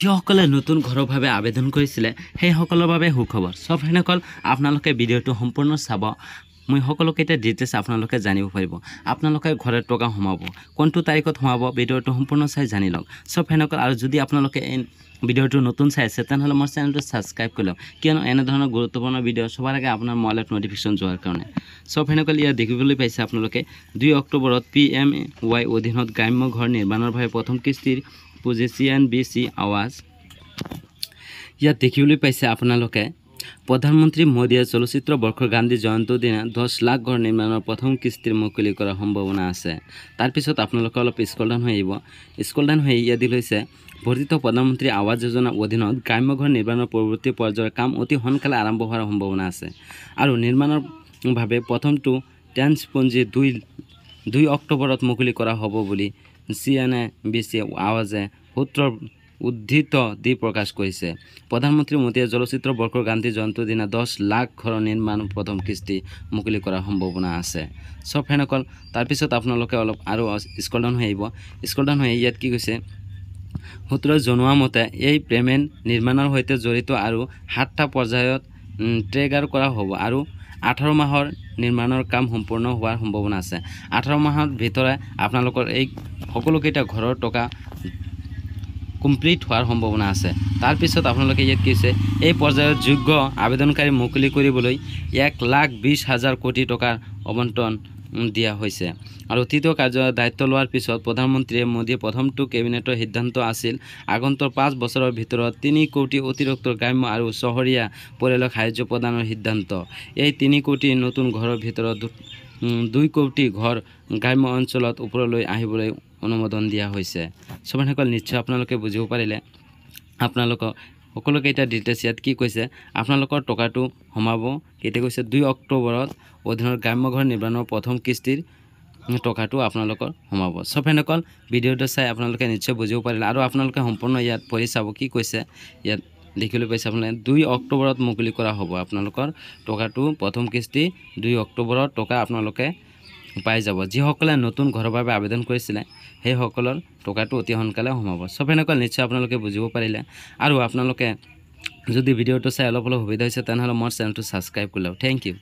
যিসকলে নতুন ঘৰৰ বাবে আবেদন কৰিছিলে সেইসকলৰ বাবে সুখবৰ। সব হেনকল আপোনালোকে ভিডিঅ'টো সম্পূৰ্ণ চাব। মই সকলোকেইটা ডিটেইলছ আপোনালোকে জানিব পাৰিব। আপোনালোকে ঘৰত টকা সোমাব, কোনটো তাৰিখত সোমাব ভিডিঅ'টো সম্পূৰ্ণ চাই জানি লওক। সব হেনকল আৰু যদি আপোনালোকে এই ভিডিঅ'টো নতুন চাই আছে তেনেহ'লে মোৰ চেনেলটো ছাবস্ক্ৰাইব কৰি লওক, কিয়নো এনেধৰণৰ গুৰুত্বপূৰ্ণ ভিডিঅ' সবাৰ আগে আপোনাৰ মোবাইলত নটিফিকেশ্যন যোৱাৰ কাৰণে। সব হেনকল ইয়াত দেখিবলৈ পাইছে আপোনালোকে 2 অক্টোবৰত PMY অধীনত গ্ৰাম্য ঘৰ নিৰ্মাণৰ বাবে প্ৰথম কিস্তিৰ পুঁজি CNBC আৱাজ। ইয়াত দেখিবলৈ পাইছে আপোনালোকে প্ৰধানমন্ত্ৰী মোদীয়ে চলচ্চিত্ৰ বৰ্ষৰ গান্ধী জয়ন্তীৰ দিনা 10 লাখ ঘৰ নিৰ্মাণৰ প্ৰথম কিস্তিৰ মুকলি কৰাৰ সম্ভাৱনা আছে। তাৰপিছত আপোনালোকে অলপ স্ক্ৰল ডাউন হৈ আহিব। স্ক্ৰল ডাউন হৈ ইয়াত দিছে বৰ্ধিত প্ৰধানমন্ত্ৰী আৱাস যোজনাৰ অধীনত গ্ৰাম্য ঘৰ নিৰ্মাণৰ পৰৱৰ্তী পৰ্যায়ৰ কাম অতি সোনকালে আৰম্ভ হোৱাৰ সম্ভাৱনা আছে আৰু নিৰ্মাণৰ বাবে প্ৰথমটো ট্ৰেন্স পুঁজি 2 অক্টোবৰত মুকলি কৰা হ'ব বুলি CNBC আৱাজে সূত্ৰৰ উদ্ধৃত দি প্ৰকাশ কৰিছে। প্ৰধানমন্ত্ৰী মোদীয়ে চলচ্চিত্ৰ বৰ্ষৰ গান্ধী জয়ন্তীৰ দিনা 10 লাখ ঘৰৰ নিৰ্মাণ প্ৰথম কিস্তি মুকলি কৰাৰ সম্ভাৱনা আছে। সব হেনকল তাৰপিছত আপোনালোকে অলপ আৰু স্ক্ৰল ডাউন হৈ আহিব। স্ক্ৰল ডাউন হৈ ইয়াত কি কৈছে, সূত্ৰই জনোৱা মতে এই পেমেণ্ট নিৰ্মাণৰ সৈতে জড়িত আৰু 7টা পৰ্যায়ত ট্ৰেগাৰ কৰা হ'ব আৰু 18 মাহৰ নিৰ্মাণৰ কাম সম্পূৰ্ণ হোৱাৰ সম্ভাৱনা আছে। 18 মাহৰ ভিতৰত আপোনালোকৰ এই সকলোকেইটা ঘৰৰ টকা কমপ্লিট হোৱাৰ সম্ভাৱনা আছে। তাৰপিছত আপোনালোকে ইয়াত কি হৈছে, এই পৰ্যায়ত যোগ্য আবেদনকাৰী মুকলি কৰিবলৈ 1,20,000 কোটি টকাৰ আবণ্টন দিয়া হৈছে আৰু তৃতীয় কাৰ্যৰ দায়িত্ব লোৱাৰ পিছত প্ৰধানমন্ত্ৰী মোদীয়ে প্ৰথমটো কেবিনেটৰ সিদ্ধান্ত আছিল আগন্তুক 5 বছৰৰ ভিতৰত 3 কোটি অতিৰিক্ত গ্ৰাম্য আৰু চহৰীয়া পৰিয়ালক সাহায্য প্ৰদানৰ সিদ্ধান্ত। এই 3 কোটি নতুন ঘৰৰ ভিতৰত 2 কোটি ঘৰ গ্ৰাম্য অঞ্চলত ওপৰলৈ আহিবলৈ অনুমোদন দিয়া হৈছে। সবসকল নিশ্চয় আপোনালোকে বুজিব পাৰিলে। আপোনালোকক সকলোকেইটা ডিটেইলছ ইয়াত কি কৈছে, আপোনালোকৰ টকাটো সোমাব কেতিয়া কৈছে 2 অক্টোবৰত অধীনত গ্ৰাম্য ঘৰ নিৰ্মাণৰ প্ৰথম কিস্তিৰ টকাটো আপোনালোকৰ সোমাব। সবসকল ভিডিঅ'টো চাই আপোনালোকে নিশ্চয় বুজিব পাৰিলে আৰু আপোনালোকে সম্পূৰ্ণ ইয়াত পঢ়ি চাব কি কৈছে। ইয়াত দেখিবলৈ পাইছে আপোনালোকে 2 অক্টোবৰত মুকলি কৰা হ'ব আপোনালোকৰ টকাটো প্ৰথম কিস্তি 2 অক্টোবৰত টকা আপোনালোকে পাই যাব। যিসকলে নতুন ঘৰৰ বাবে আবেদন কৰিছিলে সেইসকলৰ টকাটো অতি সোনকালে সোমাব। সবসকল নিশ্চয় আপোনালোকে বুজিব পাৰিলে আৰু আপোনালোকে যদি ভিডিঅ'টো চাই অলপ সুবিধা হৈছে তেনেহ'লে মোৰ চেনেলটো ছাবস্ক্ৰাইব কৰি লওক। Thank U.